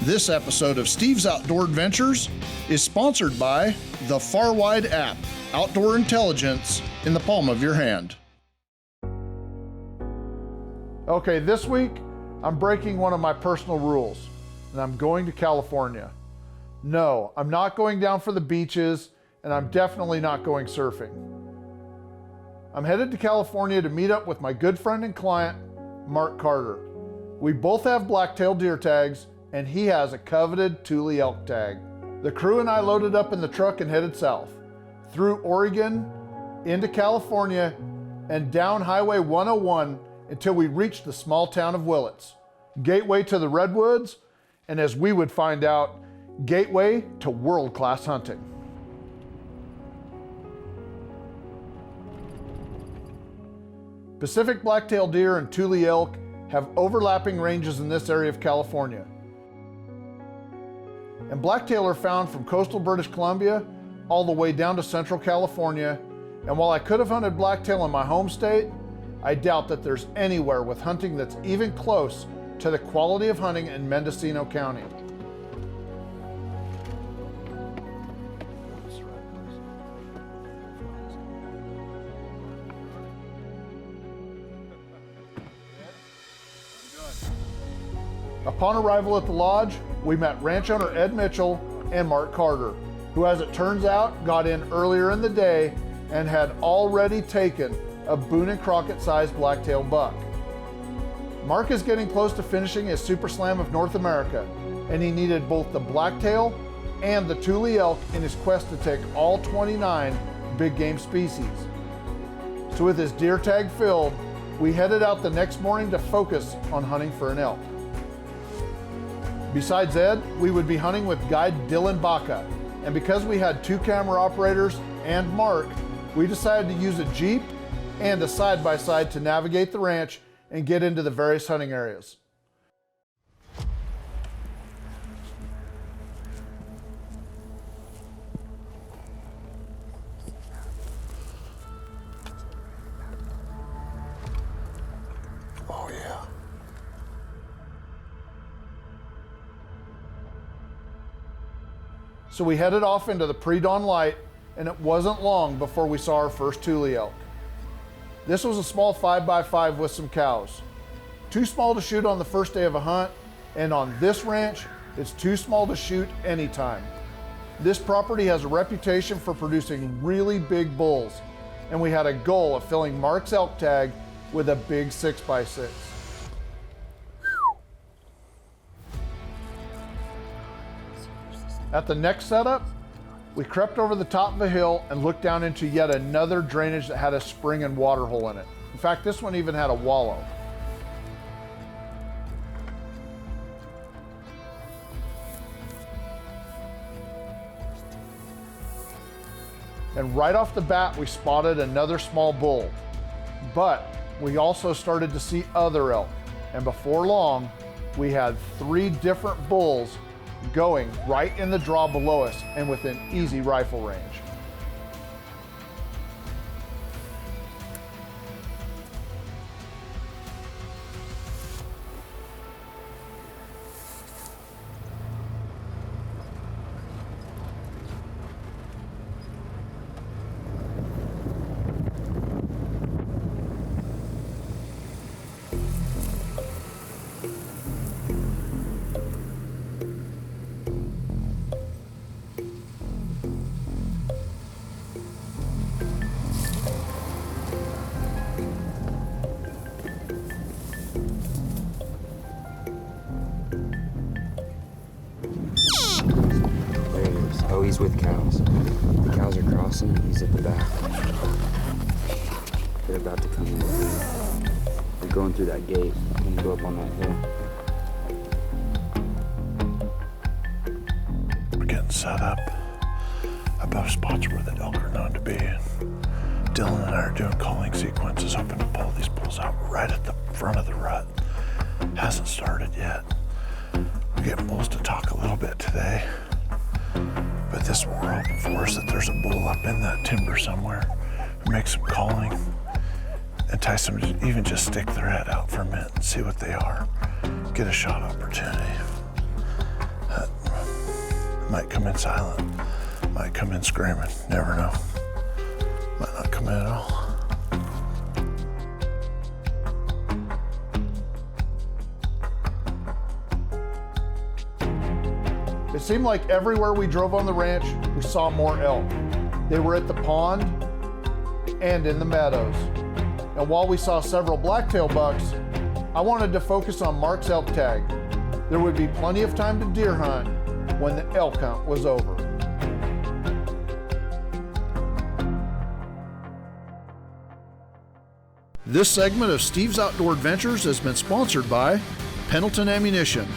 This episode of Steve's Outdoor Adventures is sponsored by the Farwide app, outdoor intelligence in the palm of your hand. Okay, this week I'm breaking one of my personal rules, and I'm going to California. No, I'm not going down for the beaches, and I'm definitely not going surfing. I'm headed to California to meet up with my good friend and client, Mark Carter. We both have blacktail deer tags, and he has a coveted tule elk tag. The crew and I loaded up in the truck and headed south, through Oregon, into California, and down Highway 101 until we reached the small town of Willits, gateway to the redwoods, and as we would find out, gateway to world-class hunting. Pacific blacktail deer and tule elk have overlapping ranges in this area of California. And blacktail are found from coastal British Columbia all the way down to central California. And while I could have hunted blacktail in my home state, I doubt that there's anywhere with hunting that's even close to the quality of hunting in Mendocino County. Upon arrival at the lodge, we met ranch owner Ed Mitchell and Mark Carter, who, as it turns out, got in earlier in the day and had already taken a Boone and Crockett-sized blacktail buck. Mark is getting close to finishing his Super Slam of North America, and he needed both the blacktail and the tule elk in his quest to take all 29 big game species. So with his deer tag filled, we headed out the next morning to focus on hunting for an elk. Besides Ed, we would be hunting with guide Dylan Baca, and because we had 2 camera operators and Mark, we decided to use a Jeep and a side-by-side to navigate the ranch and get into the various hunting areas. Oh yeah. So we headed off into the pre-dawn light, and it wasn't long before we saw our first tule elk. This was a small 5x5 with some cows. Too small to shoot on the first day of a hunt, and on this ranch, it's too small to shoot anytime. This property has a reputation for producing really big bulls, and we had a goal of filling Mark's elk tag with a big 6x6. At the next setup, we crept over the top of a hill and looked down into yet another drainage that had a spring and water hole in it. In fact, this one even had a wallow. And right off the bat, we spotted another small bull. But we also started to see other elk. And before long, we had 3 different bulls going right in the draw below us and within easy rifle range. Oh, he's with cows. The cows are crossing, he's at the back. They're about to come in. They're going through that gate and go up on that hill. We're getting set up above spots where the elk are known to be. Dylan and I are doing calling sequences, hoping to pull these bulls out right at the front of the rut. Hasn't started yet. We're getting bulls to talk a little bit today. But this one we're hoping for is that there's a bull up in that timber somewhere. Make some calling, entice them to even just stick their head out for a minute and see what they are. Get a shot opportunity. Might come in silent, might come in screaming, never know. Might not come in at all. It seemed like everywhere we drove on the ranch, we saw more elk. They were at the pond and in the meadows. And while we saw several blacktail bucks, I wanted to focus on Mark's elk tag. There would be plenty of time to deer hunt when the elk hunt was over. This segment of Steve's Outdoor Adventures has been sponsored by Pendleton Ammunition,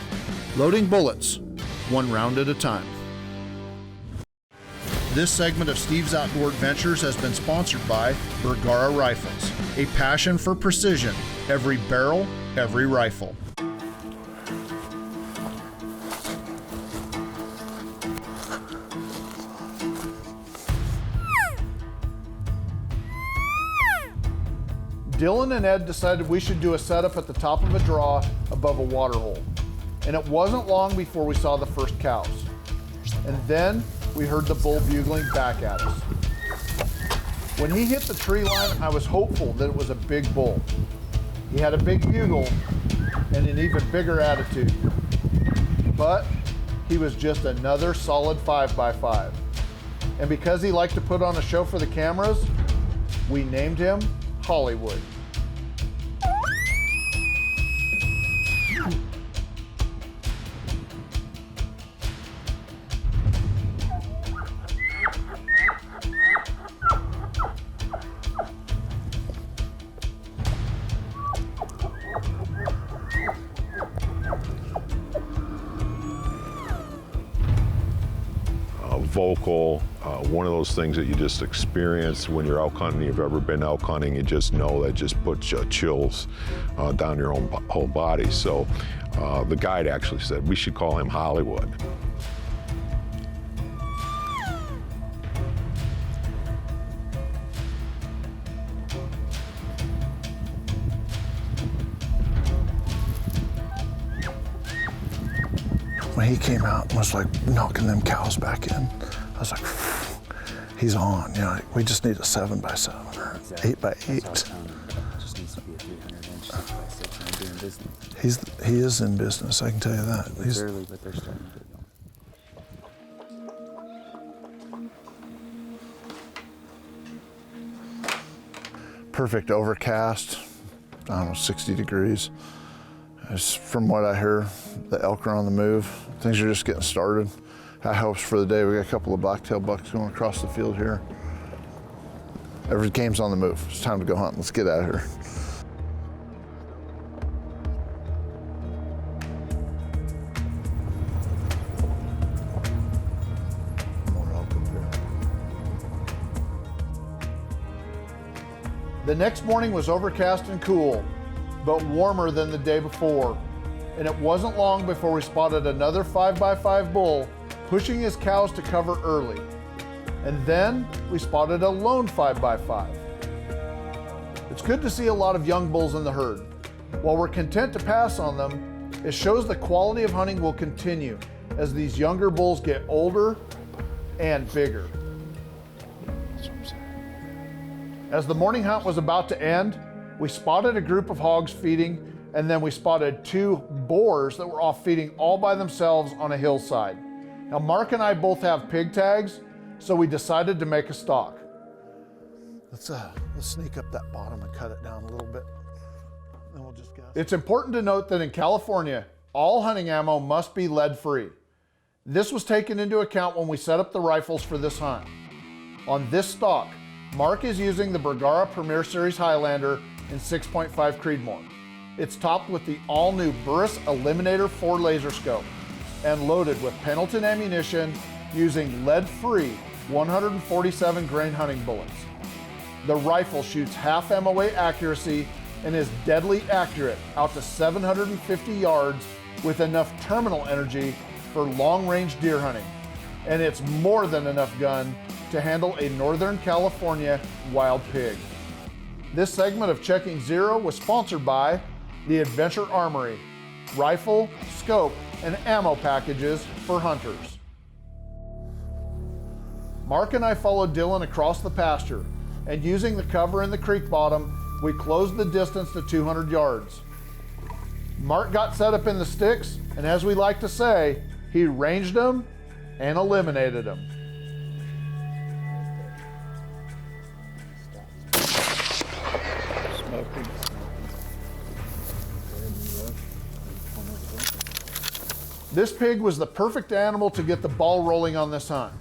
loading bullets, one round at a time. This segment of Steve's Outdoor Adventures has been sponsored by Bergara Rifles, a passion for precision, every barrel, every rifle. Dylan and Ed decided we should do a setup at the top of a draw above a water hole. And it wasn't long before we saw the first cows. And then we heard the bull bugling back at us. When he hit the tree line, I was hopeful that it was a big bull. He had a big bugle and an even bigger attitude. But he was just another solid 5x5. And because he liked to put on a show for the cameras, we named him Hollywood. Vocal, one of those things that you just experience when you're elk hunting. If you've ever been elk hunting, you just know that just puts chills down your own whole body. So the guide actually said we should call him Hollywood. When he came out and was like knocking them cows back in, I was like, he's on. You know, we just need a 7x7 or 8x8. Just needs to be a 300-inch 6x6 and doing business. He is in business, I can tell you that. It's early, but they're starting to get going. Perfect overcast, I don't know, 60 degrees. From what I hear, the elk are on the move. Things are just getting started. That helps for the day. We got a couple of blacktail bucks going across the field here. Every game's on the move. It's time to go hunt. Let's get out of here. More elk up here. The next morning was overcast and cool, but warmer than the day before. And it wasn't long before we spotted another 5x5 bull pushing his cows to cover early. And then we spotted a lone 5x5. It's good to see a lot of young bulls in the herd. While we're content to pass on them, it shows the quality of hunting will continue as these younger bulls get older and bigger. As the morning hunt was about to end, we spotted a group of hogs feeding, and then we spotted two boars that were off feeding all by themselves on a hillside. Now, Mark and I both have pig tags, so we decided to make a stalk. Let's sneak up that bottom and cut it down a little bit, and we'll just guess. It's important to note that in California, all hunting ammo must be lead-free. This was taken into account when we set up the rifles for this hunt. On this stalk, Mark is using the Bergara Premier Series Highlander in 6.5 Creedmoor. It's topped with the all-new Burris Eliminator 4 laser scope and loaded with Pendleton ammunition using lead-free 147 grain hunting bullets. The rifle shoots half MOA accuracy and is deadly accurate out to 750 yards with enough terminal energy for long-range deer hunting. And it's more than enough gun to handle a Northern California wild pig. This segment of Checking Zero was sponsored by the Adventure Armory, rifle, scope, and ammo packages for hunters. Mark and I followed Dylan across the pasture, and using the cover in the creek bottom, we closed the distance to 200 yards. Mark got set up in the sticks, and as we like to say, he ranged them and eliminated them. This pig was the perfect animal to get the ball rolling on this hunt.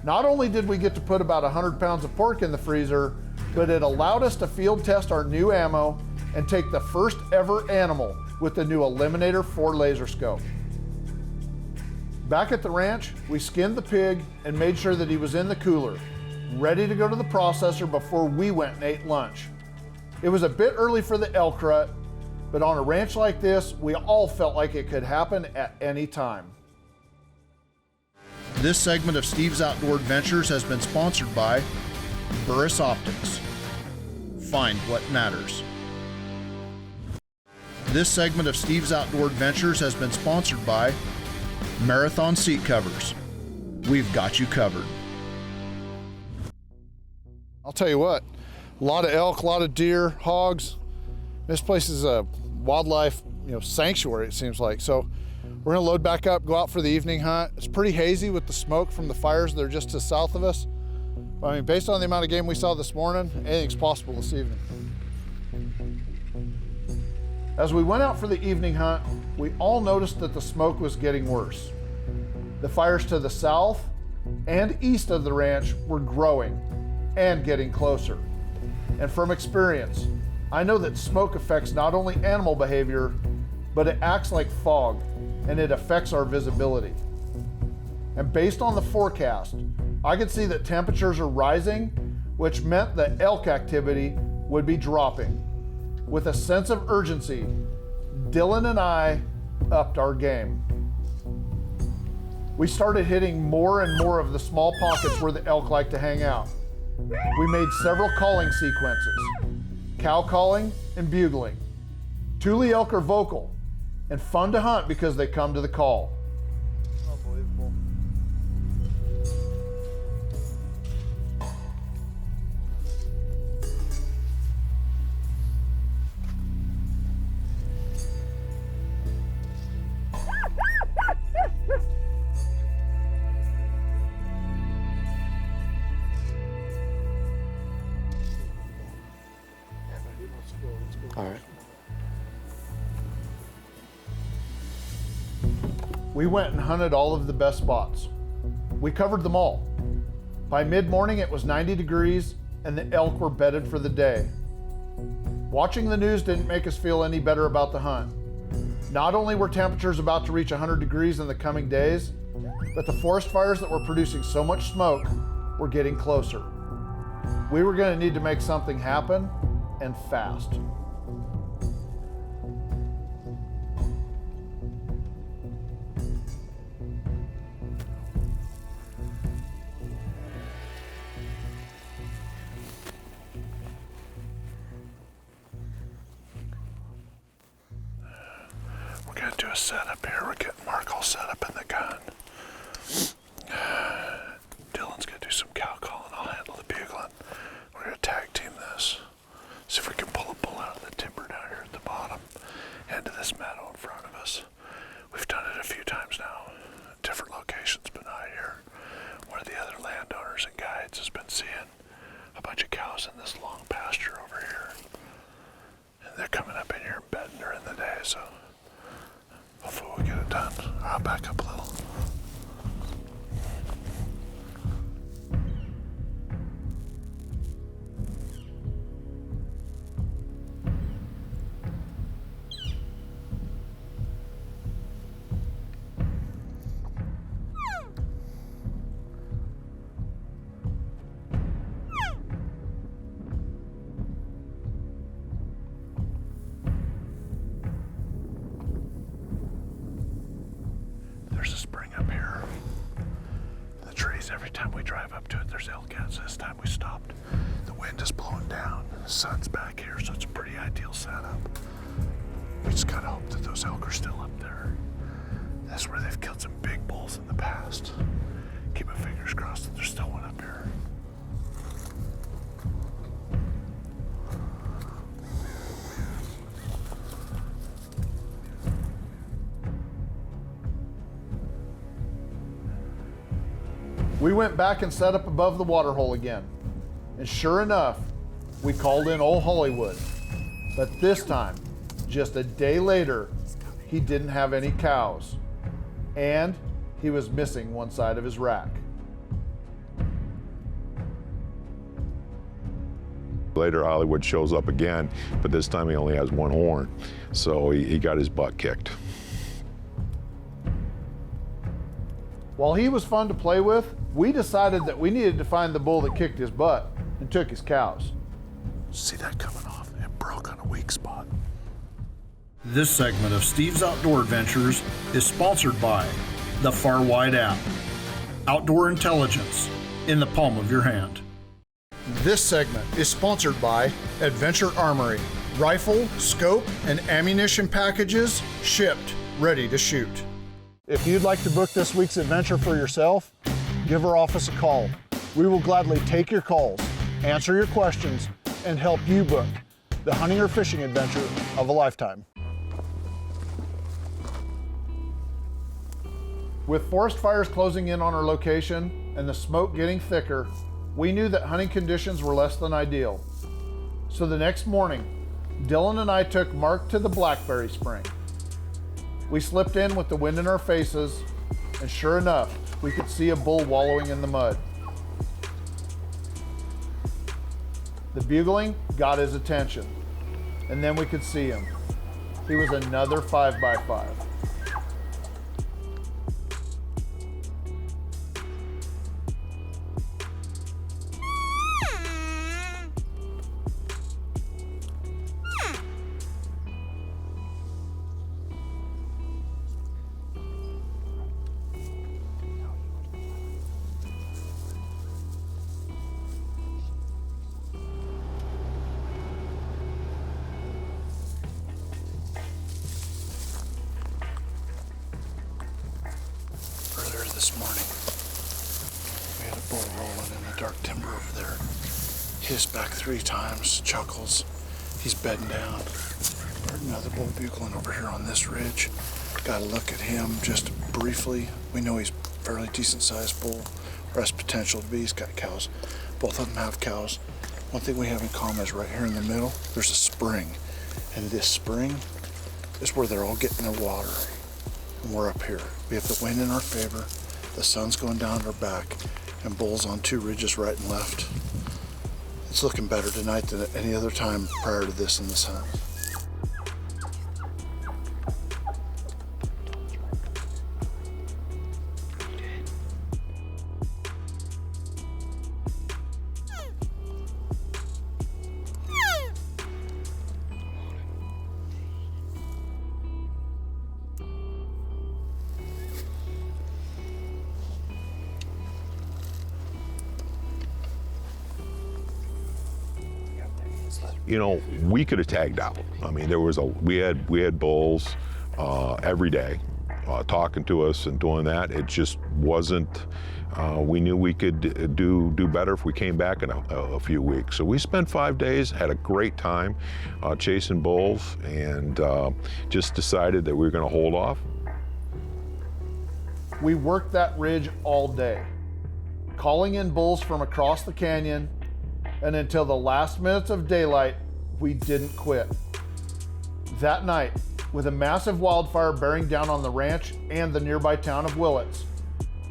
Not only did we get to put about 100 pounds of pork in the freezer, but it allowed us to field test our new ammo and take the first ever animal with the new Eliminator 4 laser scope. Back at the ranch, we skinned the pig and made sure that he was in the cooler, ready to go to the processor before we went and ate lunch. It was a bit early for the elk rut, but on a ranch like this, we all felt like it could happen at any time. This segment of Steve's Outdoor Adventures has been sponsored by Burris Optics. Find what matters. This segment of Steve's Outdoor Adventures has been sponsored by Marathon Seat Covers. We've got you covered. I'll tell you what, a lot of elk, a lot of deer, hogs. This place is a wildlife, sanctuary, it seems like. So we're gonna load back up, go out for the evening hunt. It's pretty hazy with the smoke from the fires that are just to the south of us. I mean, based on the amount of game we saw this morning, anything's possible this evening. As we went out for the evening hunt, we all noticed that the smoke was getting worse. The fires to the south and east of the ranch were growing and getting closer. And from experience, I know that smoke affects not only animal behavior, but it acts like fog and it affects our visibility. And based on the forecast, I could see that temperatures are rising, which meant that elk activity would be dropping. With a sense of urgency, Dylan and I upped our game. We started hitting more and more of the small pockets where the elk like to hang out. We made several calling sequences, cow calling and bugling. Tule elk are vocal and fun to hunt because they come to the call. Unbelievable. All right. We went and hunted all of the best spots. We covered them all. By mid-morning, it was 90 degrees and the elk were bedded for the day. Watching the news didn't make us feel any better about the hunt. Not only were temperatures about to reach 100 degrees in the coming days, but the forest fires that were producing so much smoke were getting closer. We were going to need to make something happen, and fast. We're going to do a setup here. We're getting Mark all set up in the gun. Dylan's going to do some cow calling. I'll handle the bugling. We're going to tag team this. See if we can pull a bull out of the timber down here at the bottom into this meadow in front of us. We've done it a few times now, different locations, but not here. One of the other landowners and guides has been seeing a bunch of cows in this long pasture over here. And they're coming up in here and bedding during the day, so hopefully we'll get it done. I'll back up a little. There's a spring up here. The trees, every time we drive up to it, there's elk out. So this time we stopped. The wind is blowing down. The sun's back here, so it's a pretty ideal setup. We just gotta hope that those elk are still up there. That's where they've killed some big bulls in the past. Keep my fingers crossed that there's still one up here. We went back and set up above the water hole again. And sure enough, we called in old Hollywood. But this time, just a day later, he didn't have any cows. And he was missing one side of his rack. Later, Hollywood shows up again, but this time he only has one horn. So he got his butt kicked. While he was fun to play with, we decided that we needed to find the bull that kicked his butt and took his cows. See that coming off? It broke on a weak spot. This segment of Steve's Outdoor Adventures is sponsored by the Far Wide app. Outdoor intelligence in the palm of your hand. This segment is sponsored by Adventure Armory. Rifle, scope, and ammunition packages shipped, ready to shoot. If you'd like to book this week's adventure for yourself, give our office a call. We will gladly take your calls, answer your questions, and help you book the hunting or fishing adventure of a lifetime. With forest fires closing in on our location and the smoke getting thicker, we knew that hunting conditions were less than ideal. So the next morning, Dylan and I took Mark to the blackberry spring. We slipped in with the wind in our faces, and sure enough, we could see a bull wallowing in the mud. The bugling got his attention, and then we could see him. He was another 5x5. This morning, we had a bull rolling in the dark timber over there. Hissed back 3 times, chuckles. He's bedding down. Heard another bull bugling over here on this ridge. Got a look at him just briefly. We know he's a fairly decent sized bull, or has potential to be. He's got cows. Both of them have cows. One thing we have in common is right here in the middle, there's a spring. And this spring is where they're all getting their water. And we're up here. We have the wind in our favor. The sun's going down our back, and bulls on 2 ridges right and left. It's looking better tonight than at any other time prior to this in this hunt. You know, we could have tagged out. I mean, we had bulls every day talking to us and doing that. It just wasn't. We knew we could do better if we came back in a few weeks. So we spent 5 days, had a great time chasing bulls, and just decided that we were going to hold off. We worked that ridge all day, calling in bulls from across the canyon, and until the last minutes of daylight, we didn't quit. That night, with a massive wildfire bearing down on the ranch and the nearby town of Willits,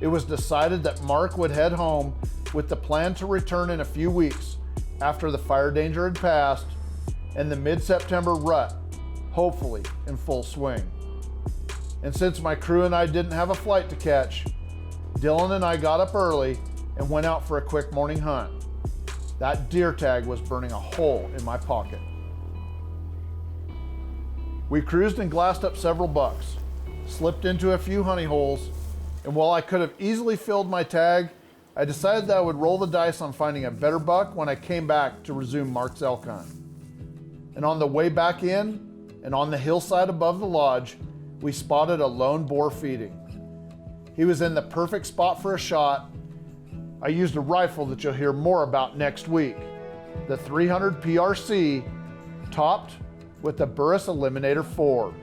it was decided that Mark would head home with the plan to return in a few weeks after the fire danger had passed and the mid-September rut, hopefully in full swing. And since my crew and I didn't have a flight to catch, Dylan and I got up early and went out for a quick morning hunt. That deer tag was burning a hole in my pocket. We cruised and glassed up several bucks, slipped into a few honey holes, and while I could have easily filled my tag, I decided that I would roll the dice on finding a better buck when I came back to resume Mark's elk hunt. And on the way back in, and on the hillside above the lodge, we spotted a lone boar feeding. He was in the perfect spot for a shot, I used a rifle that you'll hear more about next week, the 300 PRC, topped with the Burris Eliminator 4.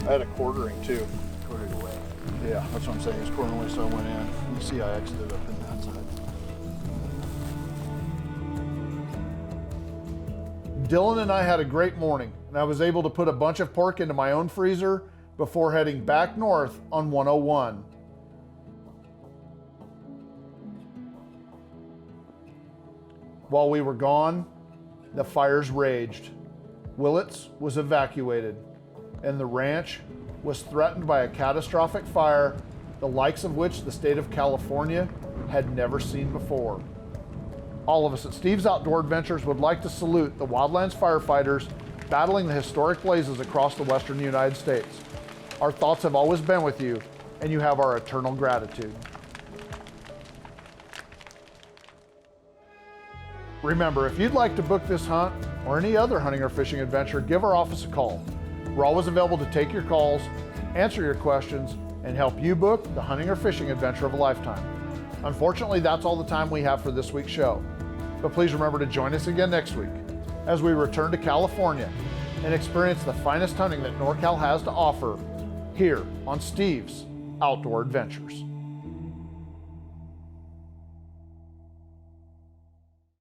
I had a quartering too. Quartered away. Yeah, that's what I'm saying. It's quartering away, so I went in. You see I exited up in that side. Dylan and I had a great morning, and I was able to put a bunch of pork into my own freezer before heading back north on 101. While we were gone, the fires raged. Willits was evacuated, and the ranch was threatened by a catastrophic fire, the likes of which the state of California had never seen before. All of us at Steve's Outdoor Adventures would like to salute the wildlands firefighters battling the historic blazes across the western United States. Our thoughts have always been with you, and you have our eternal gratitude. Remember, if you'd like to book this hunt or any other hunting or fishing adventure, give our office a call. We're always available to take your calls, answer your questions, and help you book the hunting or fishing adventure of a lifetime. Unfortunately, that's all the time we have for this week's show. But please remember to join us again next week as we return to California and experience the finest hunting that NorCal has to offer here on Steve's Outdoor Adventures.